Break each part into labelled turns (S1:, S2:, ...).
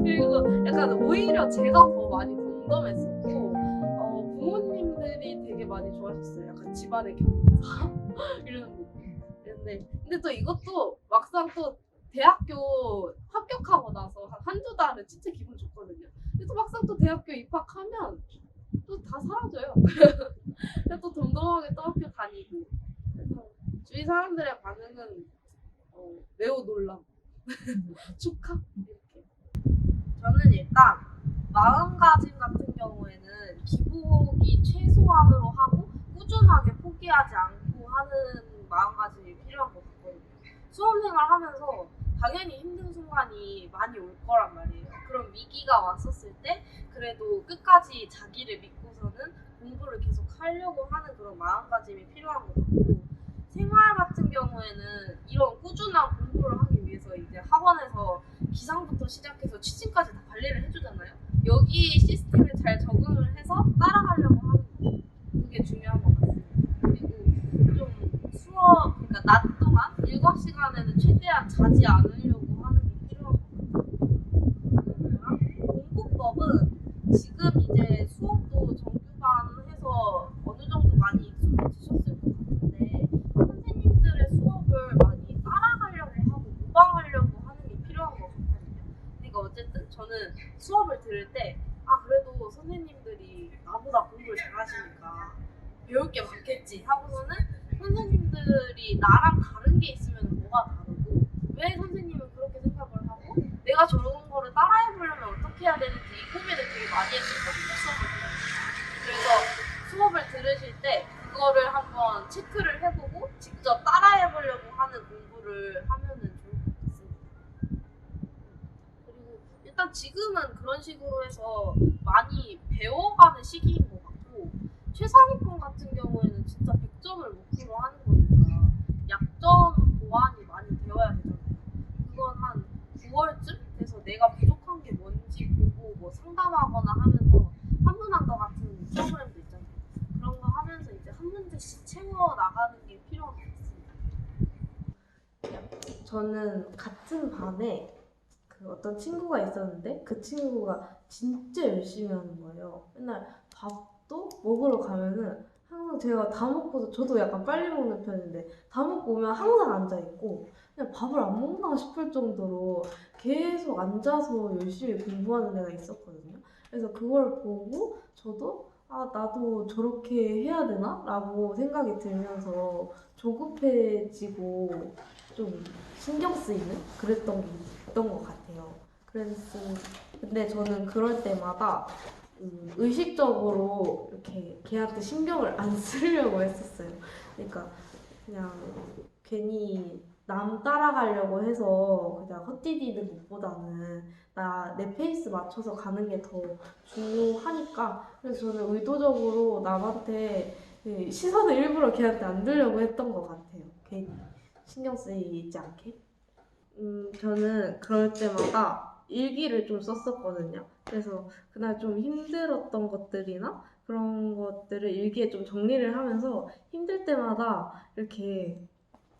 S1: 그리고 약간 오히려 제가 더 많이 덤덤했었고 부모님들이 되게 많이 좋아하셨어요. 약간 집안의 경사 이런 느낌. 근데 또 이것도 막상 또 대학교 합격하고 나서 한 한두 달은 진짜 기분 좋거든요. 근데 또 막상 또 대학교 입학하면 또 다 사라져요. 근데 또 덤덤하게 또 학교 다니고. 그래서 주위 사람들의 반응은 매우 놀라. 축하 이렇게.
S2: 저는 일단 마음가짐 같은 경우에는 기복이 최소한으로 하고 꾸준하게 포기하지 않고 하는 마음가짐이 필요한 것 같거든요. 수험생활 하면서 당연히 힘든 순간이 많이 올 거란 말이에요. 그럼 위기가 왔었을 때 그래도 끝까지 자기를 믿고서는 공부를 계속 하려고 하는 그런 마음가짐이 필요한 것 같고, 생활 같은 경우에는 이런 꾸준한 공부를 하기 위해서 이제 학원에서 기상부터 시작해서 취침까지 다 관리를 해주잖아요. 여기 시스템에 잘 적응을 해서 따라가려고 하는 거, 그게 중요한 것 같습니다. 그리고 좀 수업, 그러니까 낮 동안 일과 시간에는 최대한 자지 않으려고 하는 게 필요한 것 같아요. 공부법은 지금 이제 수업도 정규반 해서 어느 정도 많이 익숙해지셨을 것 같은데, 선생님들의 수업을 많이 따라가려고 하고 모방하려고 하는 게 필요한 것 같거든요. 그러니까 어쨌든 저는 수업을 들을 때 그래도 선생님들이 나보다 공부를 잘하시니까 배울 게 많겠지 하고서는, 선생님들이 나랑 다른 게 있으면 뭐가 다르고 왜 선생님은 그렇게 생각을 하고 내가 저런 거를 따라해보려면 어떻게 해야 되는지 이 고민을 되게 많이 했었거든요, 수업을 들으면서. 그래서 수업을 들으실 때 그거를 한번 체크를 해보고 직접 따라해보려고 하는 공부를 하면은 좋을 것 같습니다. 그리고 일단 지금은 그런 식으로 해서 많이 배워가는 시기인 것 같고, 최상위권 같은 경우에는 진짜 100점을 목표로 하는 거니까 약점 보완이 많이 되어야 되잖아요. 그건 한 9월쯤 돼서 내가 부족한 게 뭔지 보고 뭐 상담하거나 하면서 한문한과 같은 프로그램도 있잖아요. 그런 거 하면서 이제 한 문제씩 채워 나가는 게 필요한 것 같습니다.
S3: 저는 같은 반에 그 어떤 친구가 있었는데 그 친구가 진짜 열심히 하는 거예요. 맨날 밥도 먹으러 가면은 항상 제가 다 먹고서, 저도 약간 빨리 먹는 편인데 다 먹고 오면 항상 앉아 있고 그냥 밥을 안 먹나 싶을 정도로 계속 앉아서 열심히 공부하는 애가 있었거든요. 그래서 그걸 보고 저도 나도 저렇게 해야 되나? 라고 생각이 들면서 조급해지고 좀 신경 쓰이는 그랬던 게 있던 것 같아요. 그래서 근데 저는 그럴 때마다 의식적으로 이렇게 걔한테 신경을 안 쓰려고 했었어요. 그러니까 그냥 괜히 남 따라가려고 해서 그냥 헛디디는 것보다는 내 페이스 맞춰서 가는 게 더 중요하니까, 그래서 저는 의도적으로 남한테 그 시선을 일부러 걔한테 안 들려고 했던 것 같아요. 괜히 신경 쓰이지 않게. 저는 그럴 때마다 일기를 좀 썼었거든요. 그래서 그날 좀 힘들었던 것들이나 그런 것들을 일기에 좀 정리를 하면서 힘들 때마다 이렇게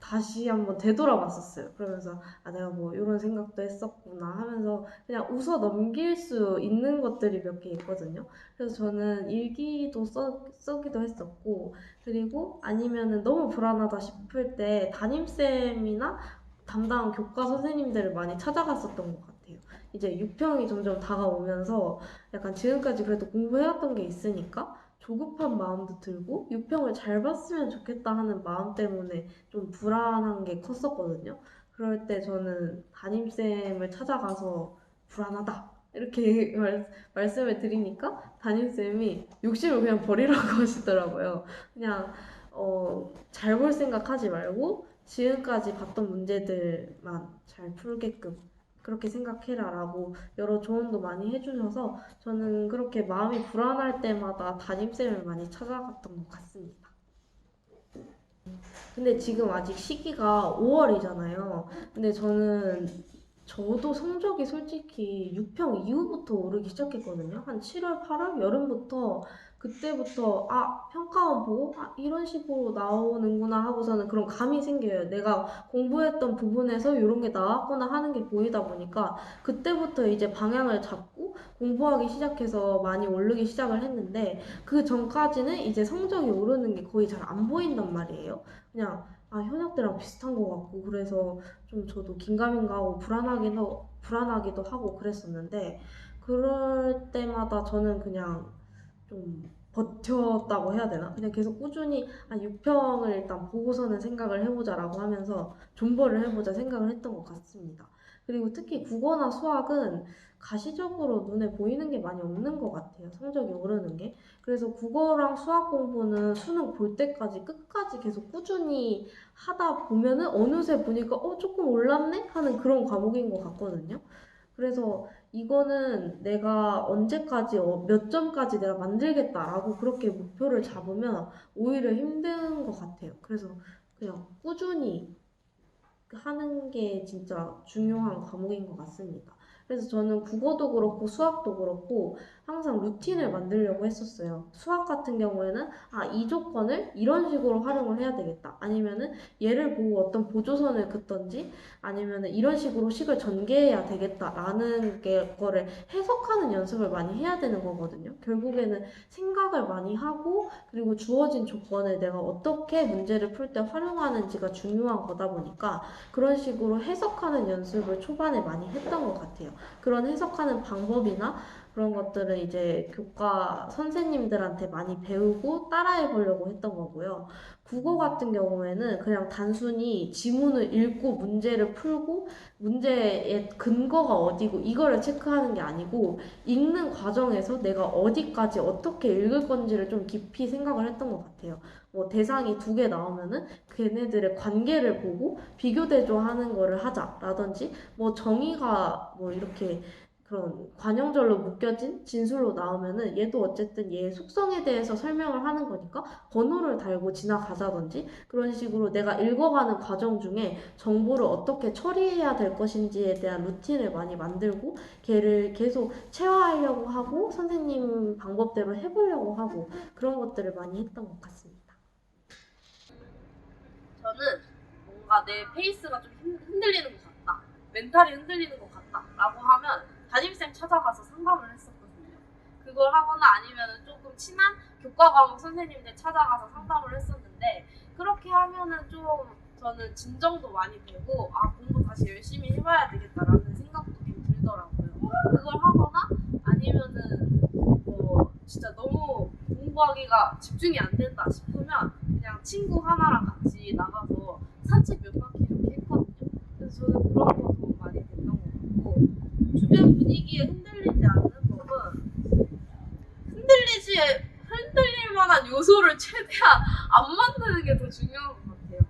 S3: 다시 한번 되돌아봤었어요. 그러면서 내가 뭐 이런 생각도 했었구나 하면서 그냥 웃어 넘길 수 있는 것들이 몇 개 있거든요. 그래서 저는 일기도 쓰기도 했었고, 그리고 아니면은 너무 불안하다 싶을 때 담임쌤이나 담당 교과 선생님들을 많이 찾아갔었던 것 같아요. 이제 6평이 점점 다가오면서 약간 지금까지 그래도 공부해왔던 게 있으니까 조급한 마음도 들고 6평을 잘 봤으면 좋겠다 하는 마음 때문에 좀 불안한 게 컸었거든요. 그럴 때 저는 담임쌤을 찾아가서 불안하다 이렇게 말씀을 드리니까 담임쌤이 욕심을 그냥 버리라고 하시더라고요. 그냥 잘 볼 생각하지 말고 지금까지 봤던 문제들만 잘 풀게끔 그렇게 생각해라 라고 여러 조언도 많이 해주셔서 저는 그렇게 마음이 불안할 때마다 담임쌤을 많이 찾아갔던 것 같습니다. 근데 지금 아직 시기가 5월이잖아요. 근데 저도 성적이 솔직히 6평 이후부터 오르기 시작했거든요. 한 7월, 8월, 여름부터 그때부터 평가원 보고 이런 식으로 나오는구나 하고서는 그런 감이 생겨요. 내가 공부했던 부분에서 이런 게 나왔구나 하는 게 보이다 보니까 그때부터 이제 방향을 잡고 공부하기 시작해서 많이 오르기 시작을 했는데 그 전까지는 이제 성적이 오르는 게 거의 잘 안 보인단 말이에요. 그냥 현역들랑 비슷한 것 같고 그래서 좀 저도 긴가민가 하고 불안하기도 하고 그랬었는데 그럴 때마다 저는 그냥 좀 버텼다고 해야 되나? 그냥 계속 꾸준히 6평을 일단 보고서는 생각을 해보자라고 하면서 존버를 해보자 생각을 했던 것 같습니다. 그리고 특히 국어나 수학은 가시적으로 눈에 보이는 게 많이 없는 것 같아요. 성적이 오르는 게. 그래서 국어랑 수학 공부는 수능 볼 때까지 끝까지 계속 꾸준히 하다 보면은 어느새 보니까 조금 올랐네? 하는 그런 과목인 것 같거든요. 그래서 이거는 내가 언제까지 몇 점까지 내가 만들겠다라고 그렇게 목표를 잡으면 오히려 힘든 것 같아요. 그래서 그냥 꾸준히 하는 게 진짜 중요한 과목인 것 같습니다. 그래서 저는 국어도 그렇고 수학도 그렇고 항상 루틴을 만들려고 했었어요. 수학 같은 경우에는 이 조건을 이런 식으로 활용을 해야 되겠다. 아니면은 얘를 보고 어떤 보조선을 긋던지 아니면은 이런 식으로 식을 전개해야 되겠다라는 거를 해석하는 연습을 많이 해야 되는 거거든요. 결국에는 생각을 많이 하고 그리고 주어진 조건을 내가 어떻게 문제를 풀 때 활용하는지가 중요한 거다 보니까 그런 식으로 해석하는 연습을 초반에 많이 했던 것 같아요. 그런 해석하는 방법이나 그런 것들을 이제 교과 선생님들한테 많이 배우고 따라해 보려고 했던 거고요. 국어 같은 경우에는 그냥 단순히 지문을 읽고 문제를 풀고 문제의 근거가 어디고 이거를 체크하는 게 아니고 읽는 과정에서 내가 어디까지 어떻게 읽을 건지를 좀 깊이 생각을 했던 것 같아요. 뭐 대상이 2개 나오면은 걔네들의 관계를 보고 비교 대조하는 거를 하자라든지 뭐 정의가 뭐 이렇게 그런 관형절로 묶여진 진술로 나오면은 얘도 어쨌든 얘의 속성에 대해서 설명을 하는 거니까 번호를 달고 지나가자든지 그런 식으로 내가 읽어가는 과정 중에 정보를 어떻게 처리해야 될 것인지에 대한 루틴을 많이 만들고 걔를 계속 체화하려고 하고 선생님 방법대로 해보려고 하고 그런 것들을 많이 했던 것 같습니다.
S2: 저는 뭔가 내 페이스가 좀 흔들리는 것 같다. 멘탈이 흔들리는 것 같다. 라고 하면 담임쌤 찾아가서 상담을 했었거든요. 그걸 하거나 아니면 조금 친한 교과 과목 선생님들 찾아가서 상담을 했었는데 그렇게 하면은 좀 저는 진정도 많이 되고 공부 다시 열심히 해봐야 되겠다라는 생각도 좀 들더라고요. 그걸 하거나 아니면은 뭐 진짜 너무 공부하기가 집중이 안 된다 싶으면 그냥 친구 하나랑 같이 나가서 산책 몇 바퀴 이렇게 했거든요. 그래서 저는 그런 거 도움 많이 됐던 것 같고 주변 분위기에 흔들리지 않는 법은 흔들릴 만한 요소를 최대한 안 만드는 게 더 중요한 것 같아요.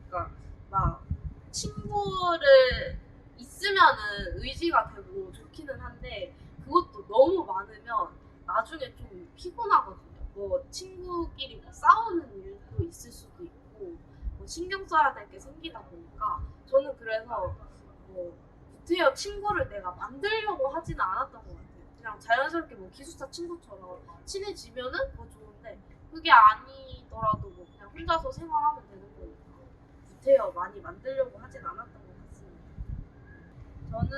S2: 그러니까 막 친구를 있으면은 의지가 되고 좋기는 한데 그것도 너무 많으면 나중에 좀 피곤하거든요. 뭐 친구끼리 뭐 싸우는 일도 있을 수도 있고 뭐 신경 써야 될 게 생기다 보니까 저는 그래서 뭐 구태여 친구를 내가 만들려고 하지는 않았던 것 같아요. 그냥 자연스럽게 뭐 기숙사 친구처럼 친해지면은 더 좋은데 그게 아니더라도 뭐 그냥 혼자서 생활하면 되는 거니까 구태여 많이 만들려고 하진 않았던 것 같습니다. 저는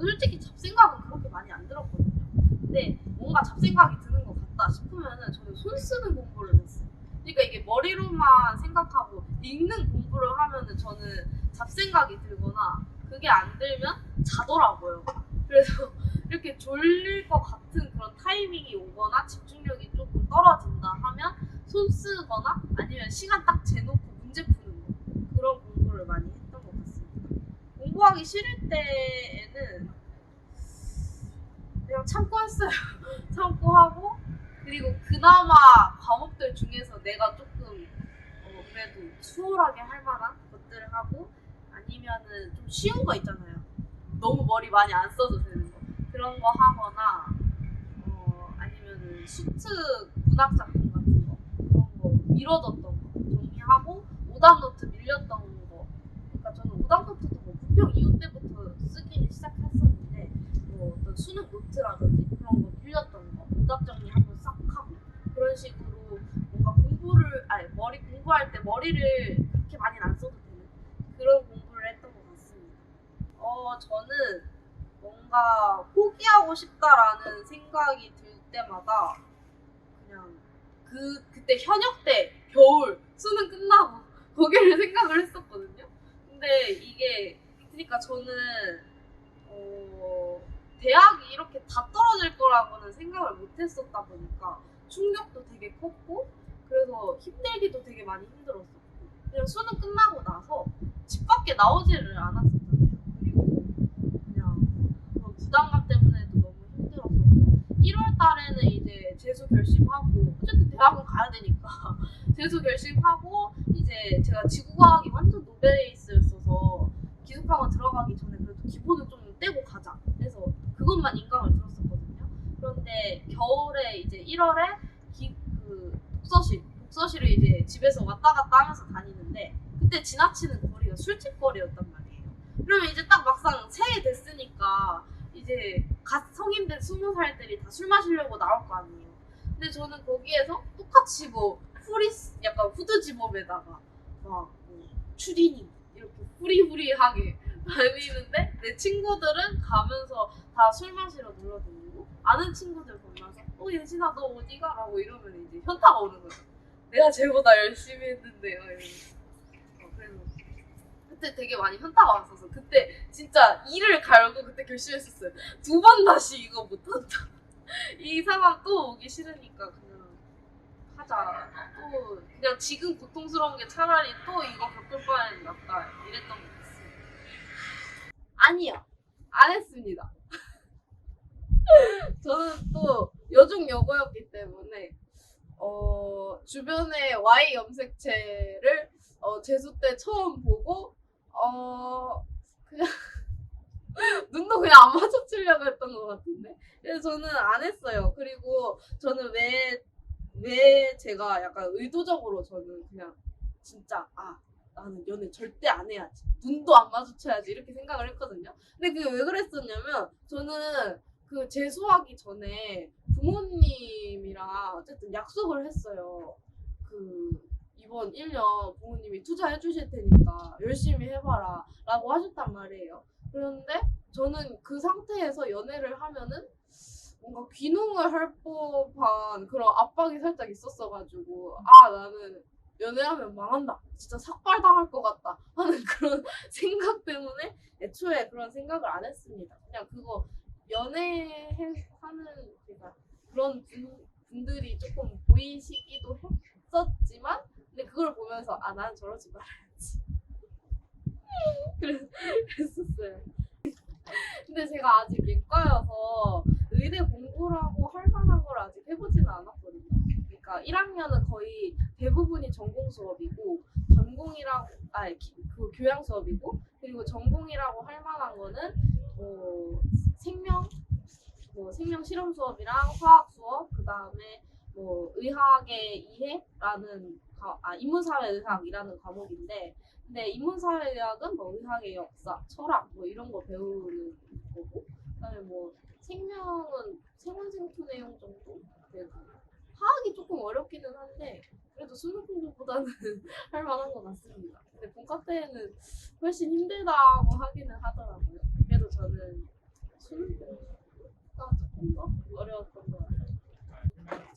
S2: 솔직히 잡생각은 그렇게 많이 안 들었거든요. 근데 뭔가 잡생각이 드는 것 같다 싶으면은 저는 손 쓰는 공부를 했어요. 그러니까 이게 머리로만 생각하고 읽는 공부를 하면은 저는 잡생각이 들거나 그게 안 들면 자더라고요. 그래서 이렇게 졸릴 것 같은 그런 타이밍이 오거나 집중력이 조금 떨어진다 하면 손 쓰거나 아니면 시간 딱 재놓고 문제 푸는 거 그런 공부를 많이 했던 것 같습니다. 공부하기 싫을 때에는 그냥 참고 했어요. 참고 하고 그리고 그나마 과목들 중에서 내가 조금 그래도 수월하게 할 만한 것들을 하고 아니면은 좀 쉬운 거 있잖아요. 너무 머리 많이 안 써도 되는 거 그런 거 하거나 아니면은 수트 문학 작품 같은 거 그런 거 미뤄뒀던 거 정리하고 오답 노트 밀렸던 거 그러니까 저는 오답 노트도 뭐 부평 이후 때부터 쓰기 시작했었는데 뭐 어떤 수능 노트라든지 그런 거 밀렸던 거 오답 정리 한번 싹 공부할 때 머리를 그렇게 많이 안 써도 되는 그런 공부를 했던 것 같습니다. 저는 뭔가 포기하고 싶다라는 생각이 들 때마다 그냥 그때 현역 때 겨울 수능 끝나고 거기를 생각을 했었거든요. 근데 이게 그러니까 저는 대학이 이렇게 다 떨어질 거라고는 생각을 못 했었다 보니까 충격도 되게 컸고 그래서 힘들기도 되게 많이 힘들었었고 그냥 수능 끝나고 나서 집 밖에 나오지를 않았었잖아요. 그리고 그냥 그런 부담감 때문에도 너무 힘들었었고 1월 달에는 이제 재수 결심하고 어쨌든 대학은 가야 되니까 재수 결심하고 이제 제가 지구과학이 완전 노베이스였어서 기숙학원 들어가기 전에 그래도 기본은 좀 떼고 가자 해서 그것만 인강을 들었었거든요. 그런데 겨울에 이제 1월에 독서실을 이제 집에서 왔다 갔다 하면서 다니는데 그때 지나치는 거리가 술집거리였단 말이에요. 그러면 이제 딱 막상 새해 됐으니까 이제 갓 성인 된 20살들이 다 술 마시려고 나올 거 아니에요. 근데 저는 거기에서 똑같이 뭐 약간 후드 집업에다가 막 추리닝 이렇게 후리후리하게 다니는데 내 친구들은 가면서 다 술 마시러 놀러 다니고 아는 친구들 만나서 예진아 너 어디가? 라고 이러면 이제 현타가 오는 거죠. 내가 쟤보다 열심히 했는데요. 이러면서. 그래서 그때 되게 많이 현타가 왔어서 그때 진짜 이를 갈고 그때 결심했었어요. 2번 다시 이거 못한다. 이 상황 또 오기 싫으니까 그냥 하자. 또 그냥 지금 고통스러운 게 차라리 또 이거 겪을 바에는 낫다. 이랬던 것 같습니다. 아니요. 안 했습니다. 저는 또 여중여고였기 때문에 주변에 Y 염색체를 재수 때 처음 보고 그냥 눈도 그냥 안 마주치려고 했던 것 같은데 그래서 저는 안 했어요. 그리고 저는 왜 제가 약간 의도적으로 저는 그냥 진짜 나는 연애 절대 안 해야지 눈도 안 마주쳐야지 이렇게 생각을 했거든요. 근데 그게 왜 그랬었냐면 저는 그 재수하기 전에 부모님이랑 어쨌든 약속을 했어요. 이번 1년 부모님이 투자해 주실 테니까 열심히 해봐라 라고 하셨단 말이에요. 그런데 저는 그 상태에서 연애를 하면은 뭔가 귀농을 할 법한 그런 압박이 살짝 있었어가지고 나는 연애하면 망한다 진짜 삭발당할 것 같다 하는 그런 생각 때문에 애초에 그런 생각을 안 했습니다. 그냥 그거 연애하는 그러니까 그런 분들이 조금 보이시기도 했었지만 근데 그걸 보면서 나는 저러지 말아야지 그랬었어요. 근데 제가 아직 예과여서 의대 공부라고 할 만한 걸 아직 해보지는 않았거든요. 그러니까 1학년은 거의 대부분이 전공 수업이고 그 교양 수업이고 그리고 전공이라고 할 만한 거는 생명 실험 수업이랑 화학 수업 그다음에 의학의 이해라는 인문사회 의학이라는 과목인데 근데 인문사회의학은 의학의 역사, 철학 이런 거 배우는 거고 그다음에 생명은 생원생투 내용 정도 되고 화학이 조금 어렵기는 한데 그래도 수능 공부보다는 할 만한 것 같습니다. 근데 본과 때는 훨씬 힘들다고 하기는 하더라고요. 그래도 저는 수능 공부가 조금 더 어려웠던 것 같아요.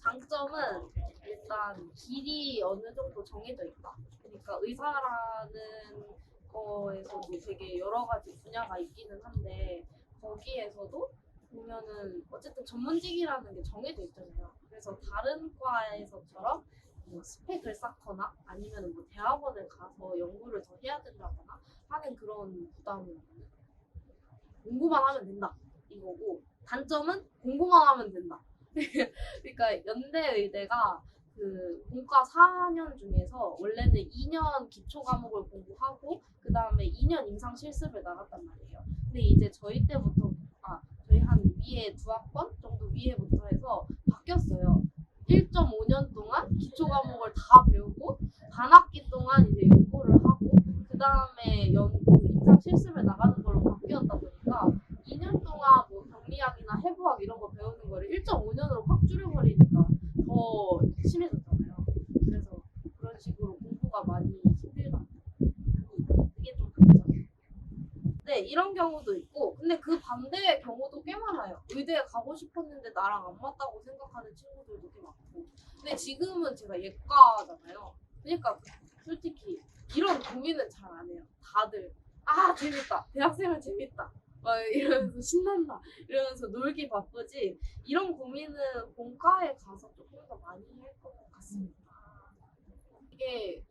S2: 장점은 일단 길이 어느 정도 정해져 있다. 그러니까 의사라는 거에서도 되게 여러 가지 분야가 있기는 한데 거기에서도 보면은 어쨌든 전문직이라는 게 정해져 있잖아요. 그래서 다른 과에서처럼 스펙을 쌓거나 아니면 대학원을 가서 연구를 더 해야 된다거나 하는 그런 부담은 없는 공부만 하면 된다 이거고 단점은 공부만 하면 된다. 그러니까 연대의대가 본과 4년 중에서 원래는 2년 기초 과목을 공부하고 그 다음에 2년 임상 실습을 나갔단 말이에요. 근데 이제 저희 때부터 저희 한 위에 2학번 정도 위에부터 해서 바뀌었어요. 1.5년 동안 기초 과목을 다 배우고 반 학기 동안 이제 연구를 하고 그 다음에 임상 실습을 나가는 걸로 바뀌었다 보니까 2년 동안 병리학이나 해부학 이런 거 배우는 거를 1.5년으로 확 줄여버리니까 더 심해졌잖아요. 그래서 그런 식으로 공부
S1: 이런 경우도 있고, 근데 그 반대의 경우도 꽤 많아요. 의대에 가고 싶었는데 나랑 안 맞다고 생각하는 친구들도 꽤 많고. 근데 지금은 제가 예과잖아요. 그러니까 솔직히 이런 고민은 잘 안 해요. 다들 아 재밌다, 대학생은 재밌다, 막 이러면서 신난다, 이러면서 놀기 바쁘지, 이런 고민은 본과에 가서 조금 더 많이 할 것 같습니다. 이게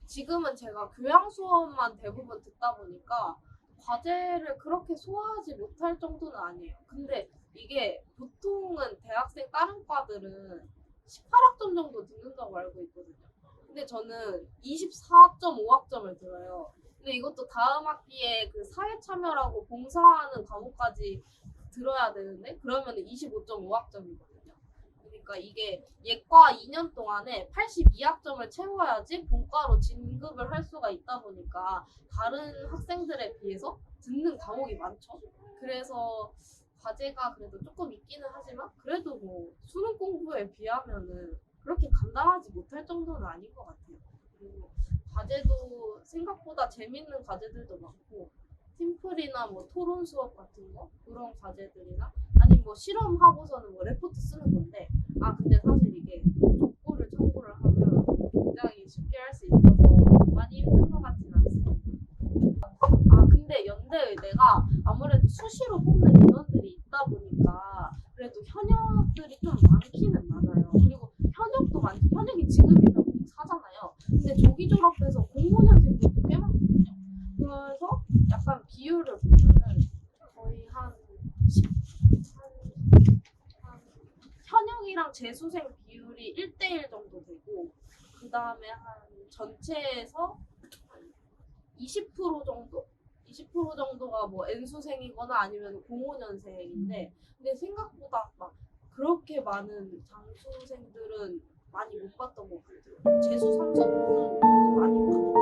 S1: 지금은 제가 교양 수업만 대부분 듣다 보니까 과제를 그렇게 소화하지 못할 정도는 아니에요. 근데 이게 보통은 대학생 다른 과들은 18학점 정도 듣는다고 알고 있거든요. 근데 저는 24.5학점을 들어요. 근데 이것도 다음 학기에 그 사회 참여라고 봉사하는 과목까지 들어야 되는데 그러면 25.5학점이거든요. 그러니까 이게 예과 2년 동안에 82학점을 채워야지 본과로 진급을 할 수가 있다 보니까 다른 학생들에 비해서 듣는 과목이 많죠. 그래서 과제가 그래도 조금 있기는 하지만 그래도 뭐 수능 공부에 비하면은 그렇게 감당하지 못할 정도는 아닌 것 같아요. 그리고 과제도 생각보다 재밌는 과제들도 많고, 팀플이나 뭐 토론 수업 같은 거 그런 과제들이나 아니면 뭐 실험하고서는 뭐 레포트 쓰는 건데, 아 근데 사실 이게 족보를 참고를 하면 굉장히 쉽게 할 수 있어서 많이 힘든 것 같진 않습니다. 아 근데 연대의대가 아무래도 수시로 뽑는 인원들이 있다 보니까 그래도 현역들이 좀 많기는 많아요. 그리고 현역이 지금이면 04잖아요. 근데 조기 졸업해서 05년생들도 꽤 많거든요. 그래서 약간 비율을 보면은 거의 한 현역이랑 재수생 비율이 1대1 정도 되고, 그 다음에 한 전체에서 20% 정도? 20% 정도가 뭐 N수생이거나 아니면 05년생인데, 근데 생각보다 막 그렇게 많은 장수생들은 많이 못 봤던 것 같아요. 재수 3, 4%는 그래도 많이 봤고,